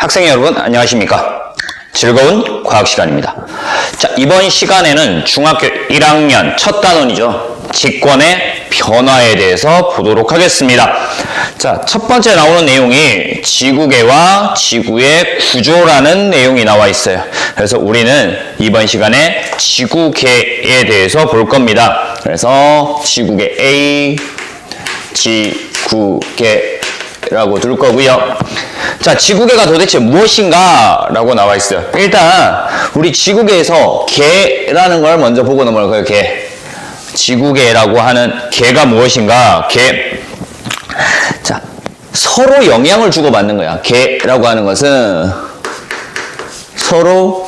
학생 여러분 안녕하십니까? 즐거운 과학 시간입니다. 자, 이번 시간에는 중학교 1학년 첫 단원이죠. 직권의 변화에 대해서 보도록 하겠습니다. 자, 첫 번째 나오는 내용이 지구계와 지구의 구조라는 내용이 나와 있어요. 그래서 우리는 이번 시간에 지구계에 대해서 볼 겁니다. 그래서 지구계 A, 지구계라고 둘 거고요. 자, 지구계가 도대체 무엇인가? 라고 나와 있어요. 일단 우리 지구계에서 계라는 걸 먼저 보고 넘어갈 거예요. 계. 지구계라고 하는 계가 무엇인가? 계. 자, 서로 영향을 주고받는 거야. 계라고 하는 것은 서로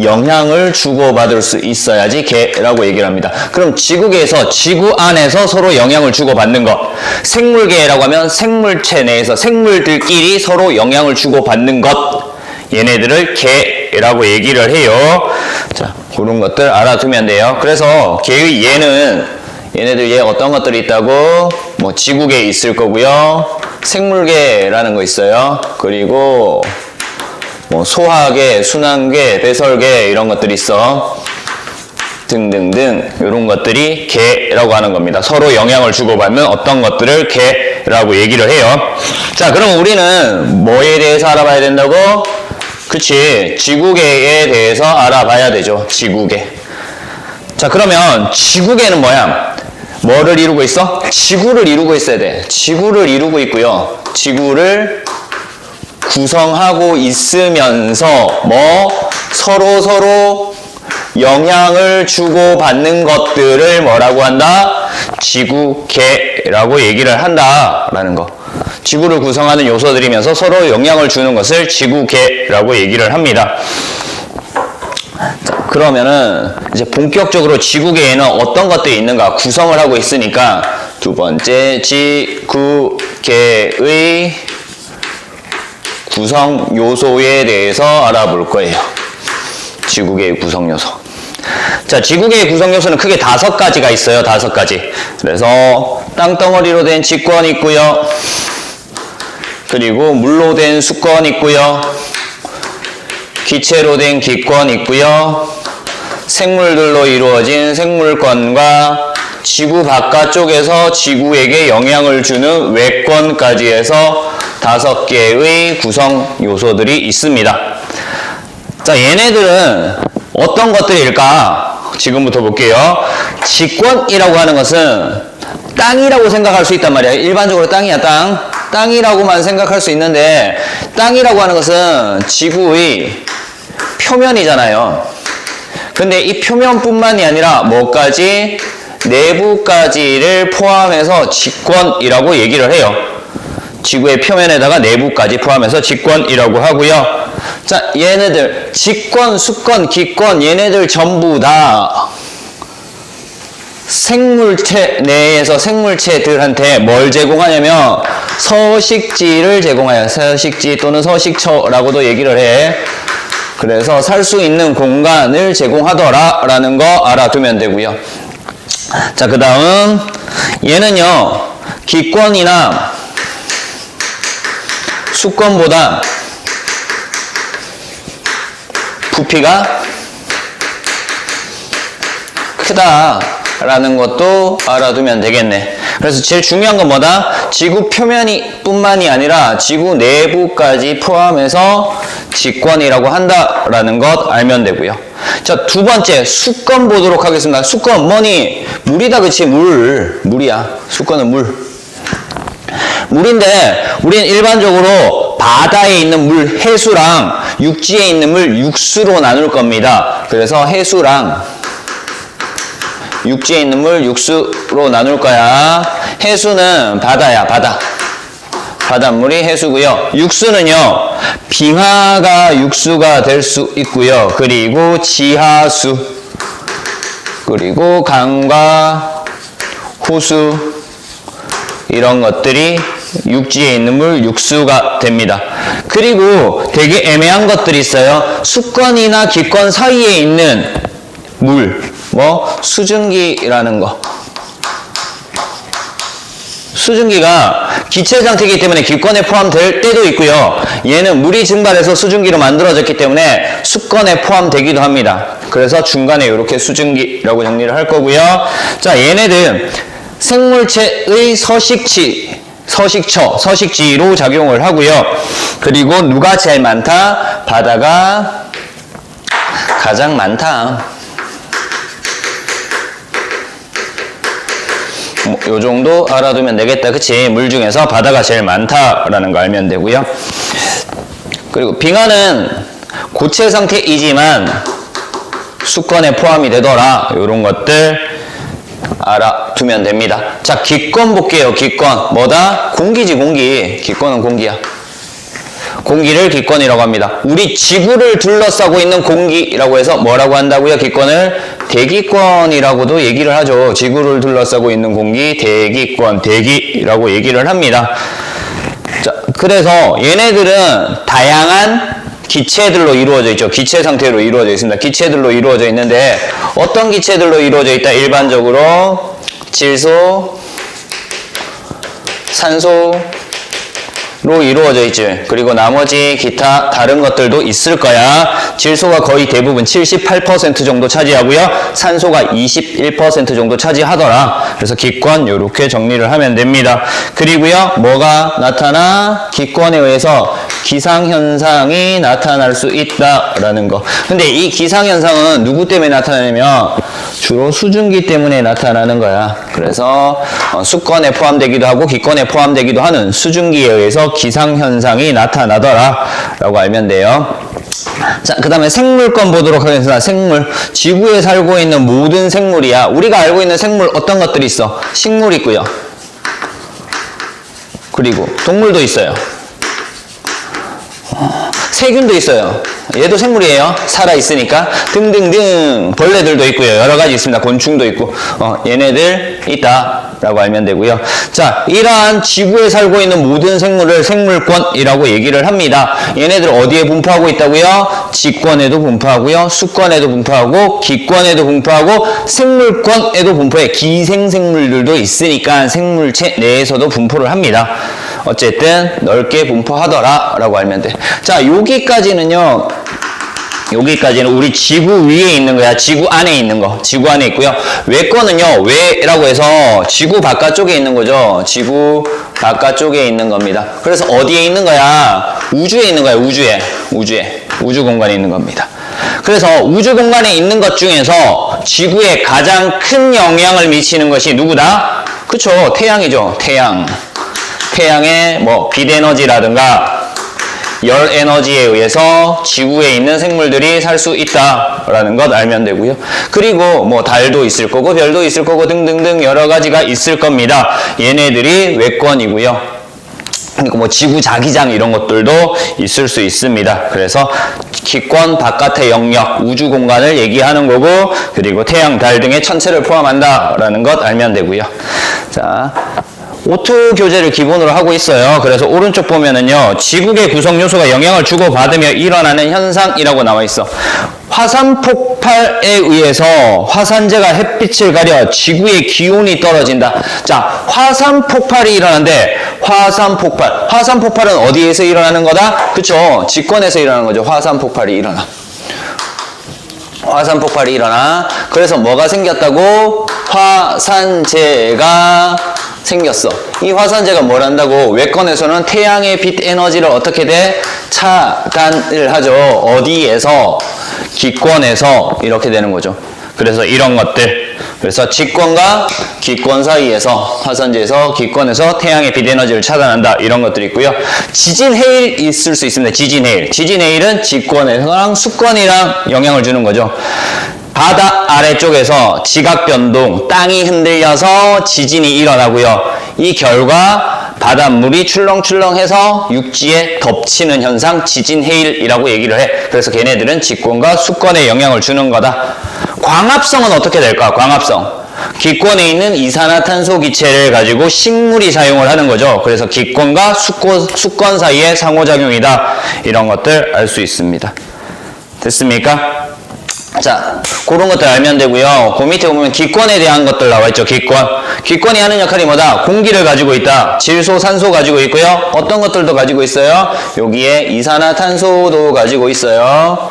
영향을 주고받을 수 있어야지 계라고 얘기를 합니다. 그럼 지구계에서 지구 안에서 서로 영향을 주고받는 것. 생물계라고 하면 생물체 내에서 생물들끼리 서로 영향을 주고받는 것. 얘네들을 계라고 얘기를 해요. 자, 그런 것들 알아두면 돼요. 그래서 계의 얘네들 얘 어떤 것들이 있다고? 뭐 지구계 있을 거고요. 생물계라는 거 있어요. 그리고 뭐 소화계, 순환계, 배설계 이런 것들이 있어. 등등등 이런 것들이 계라고 하는 겁니다. 서로 영향을 주고받는 어떤 것들을 계라고 얘기를 해요. 자, 그럼 우리는 뭐에 대해서 알아봐야 된다고? 그치, 지구계에 대해서 알아봐야 되죠. 지구계. 자, 그러면 지구계는 뭐야? 뭐를 이루고 있어? 지구를 이루고 있어야 돼. 지구를 이루고 있고요. 지구를 구성하고 있으면서 뭐 서로 영향을 주고받는 것들을 뭐라고 한다? 지구계라고 얘기를 한다라는 거. 지구를 구성하는 요소들이면서 서로 영향을 주는 것을 지구계라고 얘기를 합니다. 자, 그러면은 이제 본격적으로 지구계에는 어떤 것들이 있는가 구성을 하고 있으니까 두 번째 지구계의 구성 요소에 대해서 알아볼 거예요. 지구계의 구성 요소. 자, 지구계의 구성 요소는 크게 5가지가 있어요. 5가지. 그래서 땅덩어리로 된 직권 있고요. 그리고 물로 된 수권 있고요. 기체로 된 기권 있고요. 생물들로 이루어진 생물권과 지구 바깥쪽에서 지구에게 영향을 주는 외권까지 해서 5개의 구성 요소들이 있습니다. 자, 얘네들은 어떤 것들일까? 지금부터 볼게요. 직권이라고 하는 것은 땅이라고 생각할 수 있단 말이야. 일반적으로 땅이야, 땅. 땅이라고만 생각할 수 있는데 땅이라고 하는 것은 지구의 표면이잖아요. 근데 이 표면뿐만이 아니라 뭐까지? 내부까지를 포함해서 직권이라고 얘기를 해요. 지구의 표면에다가 내부까지 포함해서 직권이라고 하고요. 자, 얘네들 직권, 수권, 기권 얘네들 전부 다 생물체 내에서 생물체들한테 뭘 제공하냐면 서식지를 제공해요. 서식지 또는 서식처라고도 얘기를 해. 그래서 살 수 있는 공간을 제공하더라라는 거 알아두면 되고요. 자, 그 다음 얘는요 기권이나 수권보다 부피가 크다라는 것도 알아두면 되겠네. 그래서 제일 중요한 건 뭐다? 지구 표면이 뿐만이 아니라 지구 내부까지 포함해서 직권이라고 한다라는 것 알면 되고요. 자, 두 번째 수권 보도록 하겠습니다. 수권 뭐니? 물이다, 그치? 물이야. 수권은 물인데 우리는 일반적으로 바다에 있는 물 해수랑 육지에 있는 물 육수로 나눌 겁니다. 그래서 해수랑 육지에 있는 물 육수로 나눌 거야. 해수는 바다야, 바다. 바닷물이 해수고요. 육수는요 빙하가 육수가 될 수 있고요. 그리고 지하수, 그리고 강과 호수 이런 것들이 육지에 있는 물 육수가 됩니다. 그리고 되게 애매한 것들이 있어요. 수권이나 기권 사이에 있는 물, 뭐 수증기라는 거. 수증기가 기체 상태이기 때문에 기권에 포함될 때도 있고요. 얘는 물이 증발해서 수증기로 만들어졌기 때문에 수권에 포함되기도 합니다. 그래서 중간에 이렇게 수증기라고 정리를 할 거고요. 자, 얘네들 생물체의 서식지로 작용을 하고요. 그리고 누가 제일 많다? 바다가 가장 많다. 요 정도 알아두면 되겠다. 그치? 물 중에서 바다가 제일 많다라는 거 알면 되고요. 그리고 빙하는 고체 상태이지만 수권에 포함이 되더라. 요런 것들 알아두면 됩니다. 자, 기권 볼게요. 기권. 뭐다? 공기지, 공기. 기권은 공기야. 공기를 기권이라고 합니다. 우리 지구를 둘러싸고 있는 공기라고 해서 뭐라고 한다고요? 기권을 대기권이라고도 얘기를 하죠. 지구를 둘러싸고 있는 공기, 대기권, 대기라고 얘기를 합니다. 자, 그래서 얘네들은 다양한 기체들로 이루어져 있죠. 기체 상태로 이루어져 있습니다. 기체들로 이루어져 있는데 어떤 기체들로 이루어져 있다? 일반적으로 질소, 산소, 로 이루어져 있지. 그리고 나머지 기타 다른 것들도 있을 거야. 질소가 거의 대부분 78% 정도 차지하고요. 산소가 21% 정도 차지하더라. 그래서 기권 이렇게 정리를 하면 됩니다. 그리고요, 뭐가 나타나? 기권에 의해서 기상현상이 나타날 수 있다라는 거. 근데 이 기상현상은 누구 때문에 나타나냐면 주로 수증기 때문에 나타나는 거야. 그래서 수권에 포함되기도 하고 기권에 포함되기도 하는 수증기에 의해서 기상현상이 나타나더라 라고 알면 돼요. 자, 그 다음에 생물권 보도록 하겠습니다. 생물. 지구에 살고 있는 모든 생물이야. 우리가 알고 있는 생물 어떤 것들이 있어? 식물 있고요. 그리고 동물도 있어요. 세균도 있어요. 얘도 생물이에요. 살아있으니까. 등등등. 벌레들도 있고요. 여러 가지 있습니다. 곤충도 있고. 얘네들 있다. 라고 알면 되고요. 자, 이러한 지구에 살고 있는 모든 생물을 생물권이라고 얘기를 합니다. 얘네들 어디에 분포하고 있다고요? 지권에도 분포하고요. 수권에도 분포하고 기권에도 분포하고 생물권에도 분포해. 기생생물들도 있으니까 생물체 내에서도 분포를 합니다. 어쨌든 넓게 분포하더라 라고 알면 돼. 자, 여기까지는 우리 지구 위에 있는 거야. 지구 안에 있는 거. 지구 안에 있고요. 외 거는요. 외라고 해서 지구 바깥쪽에 있는 거죠. 지구 바깥쪽에 있는 겁니다. 그래서 어디에 있는 거야? 우주에 있는 거야. 우주에. 우주 공간에 있는 겁니다. 그래서 우주 공간에 있는 것 중에서 지구에 가장 큰 영향을 미치는 것이 누구다? 그쵸. 태양이죠. 태양의 뭐 빛 에너지라든가 열 에너지에 의해서 지구에 있는 생물들이 살 수 있다라는 것 알면 되고요. 그리고 뭐 달도 있을 거고 별도 있을 거고 등등등 여러 가지가 있을 겁니다. 얘네들이 외권이고요. 그러니까 뭐 지구 자기장 이런 것들도 있을 수 있습니다. 그래서 기권 바깥의 영역, 우주 공간을 얘기하는 거고, 그리고 태양, 달 등의 천체를 포함한다라는 것 알면 되고요. 자, 오투 교재를 기본으로 하고 있어요. 그래서 오른쪽 보면은요, 지구의 구성 요소가 영향을 주고받으며 일어나는 현상이라고 나와 있어. 화산 폭발에 의해서 화산재가 햇빛을 가려 지구의 기온이 떨어진다. 자, 화산 폭발이 일어나는데, 화산 폭발은 어디에서 일어나는 거다? 그쵸? 직권에서 일어나는 거죠. 화산 폭발이 일어나. 그래서 뭐가 생겼다고? 화산재가 생겼어. 이 화산재가 뭘 한다고? 외권에서는 태양의 빛 에너지를 어떻게 돼? 차단을 하죠. 어디에서? 기권에서 이렇게 되는 거죠. 그래서 이런 것들. 그래서 직권과 기권 사이에서 화산재에서 기권에서 태양의 빛 에너지를 차단한다. 이런 것들이 있고요. 지진 해일 있을 수 있습니다. 지진 해일은 직권에서랑 수권이랑 영향을 주는 거죠. 바다 아래쪽에서 지각 변동, 땅이 흔들려서 지진이 일어나고요. 이 결과 바닷물이 출렁출렁해서 육지에 덮치는 현상, 지진 해일이라고 얘기를 해. 그래서 걔네들은 직권과 수권에 영향을 주는 거다. 광합성은 어떻게 될까? 광합성. 기권에 있는 이산화탄소 기체를 가지고 식물이 사용을 하는 거죠. 그래서 기권과 수권 사이의 상호작용이다. 이런 것들 알 수 있습니다. 됐습니까? 자, 그런 것들 알면 되고요. 그 밑에 보면 기권에 대한 것들 나와 있죠. 기권. 기권이 하는 역할이 뭐다? 공기를 가지고 있다. 질소, 산소 가지고 있고요. 어떤 것들도 가지고 있어요? 여기에 이산화탄소도 가지고 있어요.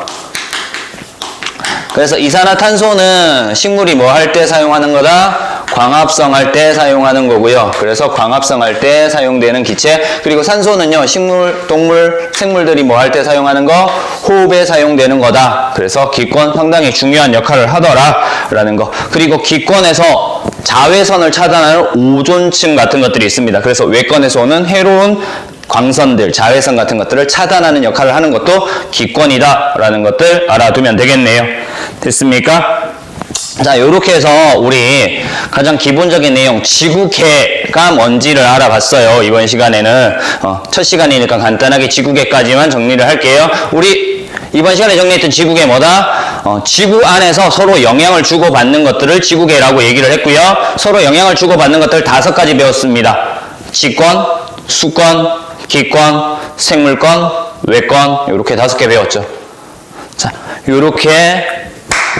그래서 이산화탄소는 식물이 뭐 할 때 사용하는 거다? 광합성 할 때 사용하는 거고요. 그래서 광합성 할 때 사용되는 기체. 그리고 산소는요, 식물, 동물, 생물들이 뭐 할 때 사용하는 거? 호흡에 사용되는 거다. 그래서 기권 상당히 중요한 역할을 하더라라는 거. 그리고 기권에서 자외선을 차단하는 오존층 같은 것들이 있습니다. 그래서 외권에서 오는 해로운 광선들, 자외선 같은 것들을 차단하는 역할을 하는 것도 기권이다라는 것들 알아두면 되겠네요. 됐습니까? 자, 요렇게 해서 우리 가장 기본적인 내용, 지구계가 뭔지를 알아봤어요. 이번 시간에는. 첫 시간이니까 간단하게 지구계까지만 정리를 할게요. 우리 이번 시간에 정리했던 지구계 뭐다? 지구 안에서 서로 영향을 주고받는 것들을 지구계라고 얘기를 했고요. 서로 영향을 주고받는 것들 5가지 배웠습니다. 지권, 수권, 기권, 생물권, 외권, 요렇게 5개 배웠죠. 자, 요렇게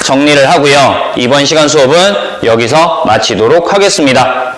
정리를 하고요. 이번 시간 수업은 여기서 마치도록 하겠습니다.